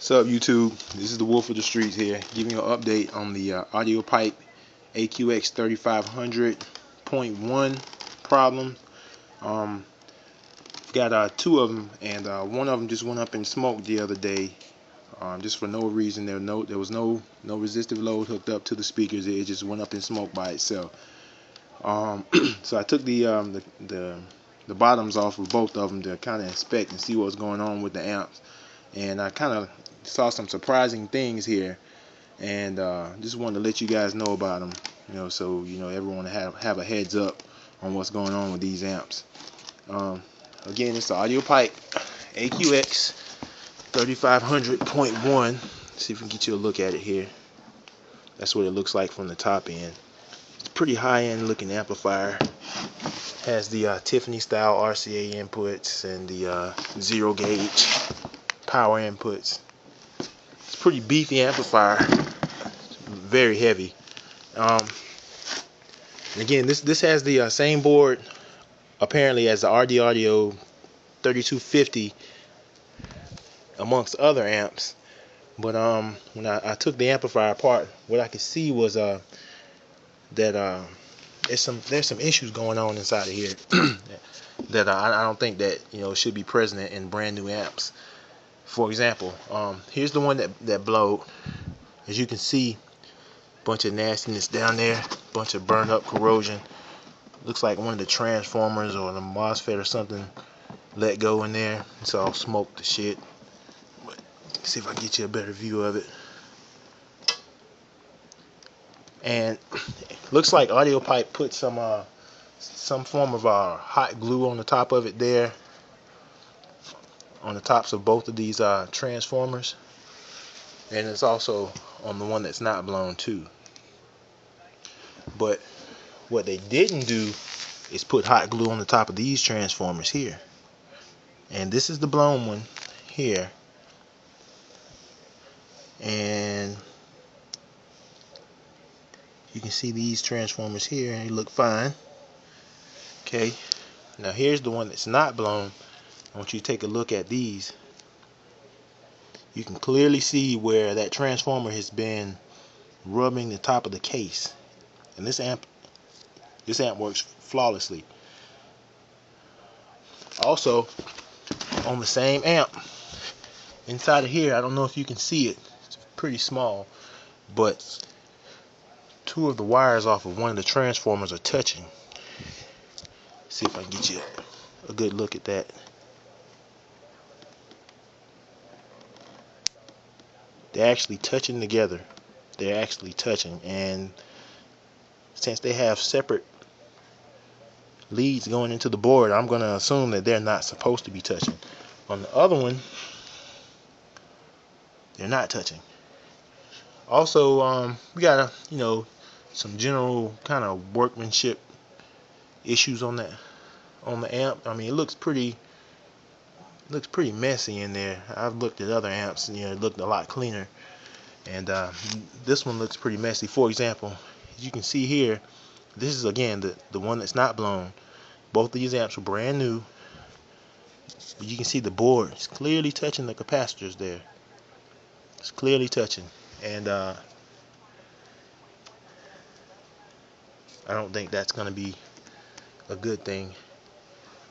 What's up, YouTube? This is the Wolf of the Streets here, giving you an update on the Audiopipe AQX 3500.1 problem. Got two of them, and one of them just went up in smoke the other day, just for no reason. There was no resistive load hooked up to the speakers. It just went up in smoke by itself. So I took the bottoms off of both of them to kind of inspect and see what's going on with the amps, and I kind of saw some surprising things here, and just wanted to let you guys know about them, so everyone have a heads up on what's going on with these amps. Again, it's the Audiopipe AQX 3500.1. See if we can get you a look at it here. That's what it looks like from the top end. It's a pretty high-end looking amplifier. Has the Tiffany style RCA inputs and the 0 gauge power inputs. It's a pretty beefy amplifier. It's very heavy. And again, this has the same board apparently as the RD Audio 3250 amongst other amps. But when I took the amplifier apart, what I could see was that there's some issues going on inside of here that I don't think that should be present in brand new amps. For example, here's the one that blowed. As you can see, bunch of nastiness down there, bunch of burned up corrosion. Looks like one of the transformers or the MOSFET or something let go in there. It's all smoked to shit. But see if I can get you a better view of it. And looks like Audiopipe put some form of hot glue on the top of it there, on the tops of both of these transformers, and it's also on the one that's not blown too. But what they didn't do is put hot glue on the top of these transformers here, and this is the blown one here, and you can see these transformers here, and they look fine. Okay, now here's the one that's not blown. I want you to take a look at these. You can clearly see where that transformer has been rubbing the top of the case, and this amp works flawlessly. Also, on the same amp, inside of here, I don't know if you can see it, it's pretty small, but two of the wires off of one of the transformers are touching. See if I can get you a good look at that. They're actually touching together. They're actually touching, and since they have separate leads going into the board, I'm going to assume that they're not supposed to be touching. On the other one, they're not touching. Also, we got some general kind of workmanship issues on the amp. I mean, it looks pretty messy in there. I've looked at other amps, and it looked a lot cleaner, and this one looks pretty messy. For example, as you can see here, this is again the one that's not blown. Both of these amps were brand new, but you can see the board is clearly touching the capacitors there. It's clearly touching, and I don't think that's going to be a good thing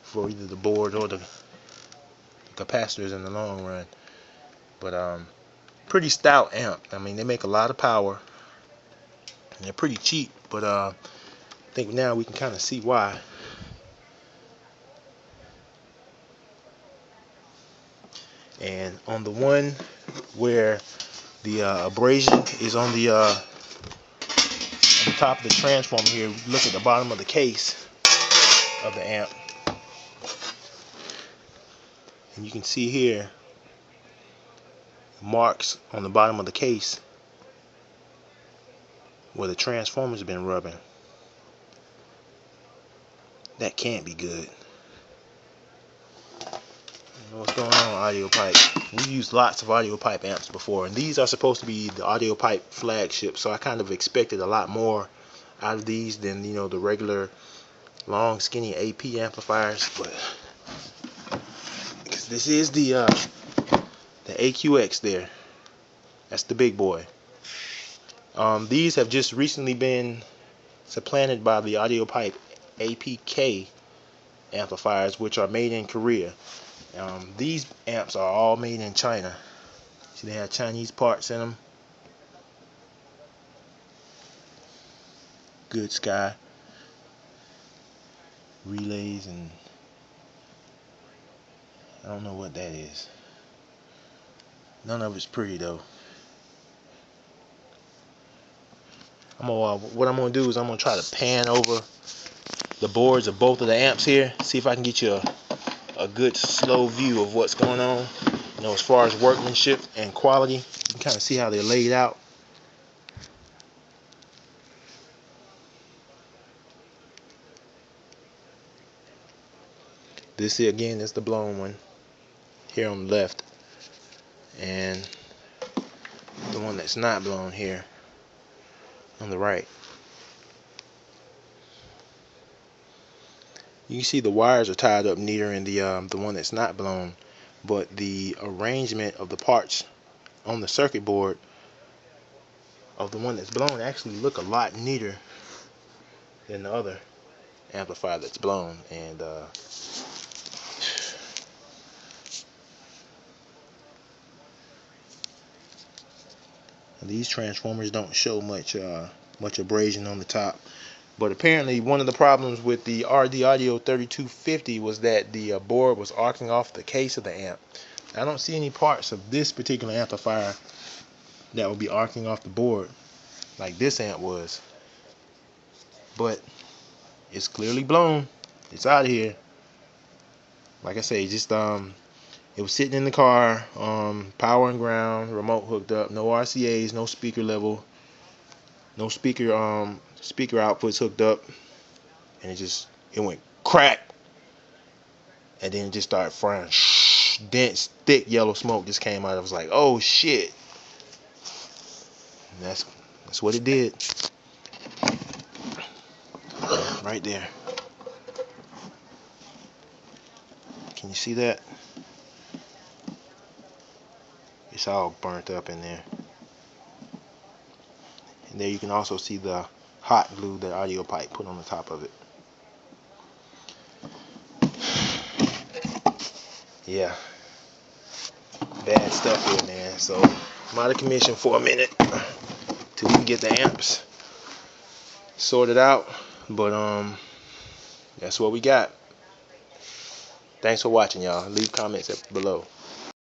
for either the board or the capacitors in the long run. But pretty stout amp. I mean, they make a lot of power, and they're pretty cheap, but I think now we can kind of see why. And on the one where the abrasion is on the top of the transformer here, look at the bottom of the case of the amp, and you can see here marks on the bottom of the case where the transformers have been rubbing. That can't be good. What's going on, Audiopipe? We've used lots of Audiopipe amps before, and these are supposed to be the Audiopipe flagship, so I kind of expected a lot more out of these than the regular long skinny AP amplifiers. But because this is the AQX there, That's the big boy. These have just recently been supplanted by the Audiopipe AQX amplifiers, which are made in Korea. These amps are all made in China. See, they have Chinese parts in them. Good Sky relays, and I don't know what that is. None of it's pretty though. What I'm gonna do is I'm gonna try to pan over the boards of both of the amps here, see if I can get you a good slow view of what's going on. You know, as far as workmanship and quality, you can kind of see how they're laid out. This here again is the blown one here on the left, and the one that's not blown here on the right. You can see the wires are tied up neater in the one that's not blown, but the arrangement of the parts on the circuit board of the one that's blown actually look a lot neater than the other amplifier that's blown. And these transformers don't show much abrasion on the top. But apparently one of the problems with the RD Audio 3250 was that the board was arcing off the case of the amp. I don't see any parts of this particular amplifier that will be arcing off the board like this amp was. But it's clearly blown. It's out of here. Like I say, just it was sitting in the car, power and ground, remote hooked up, no RCAs, no speaker level, no speaker outputs hooked up, and it went crack, and then it just started frying. Dense, thick yellow smoke just came out. I was like, oh shit. And that's what it did. Right there. Can you see that? It's all burnt up in there. And there you can also see the hot glue that Audiopipe put on the top of it. Yeah. Bad stuff here, man. So I'm out of commission for a minute till we can get the amps sorted out. But that's what we got. Thanks for watching, y'all. Leave comments below.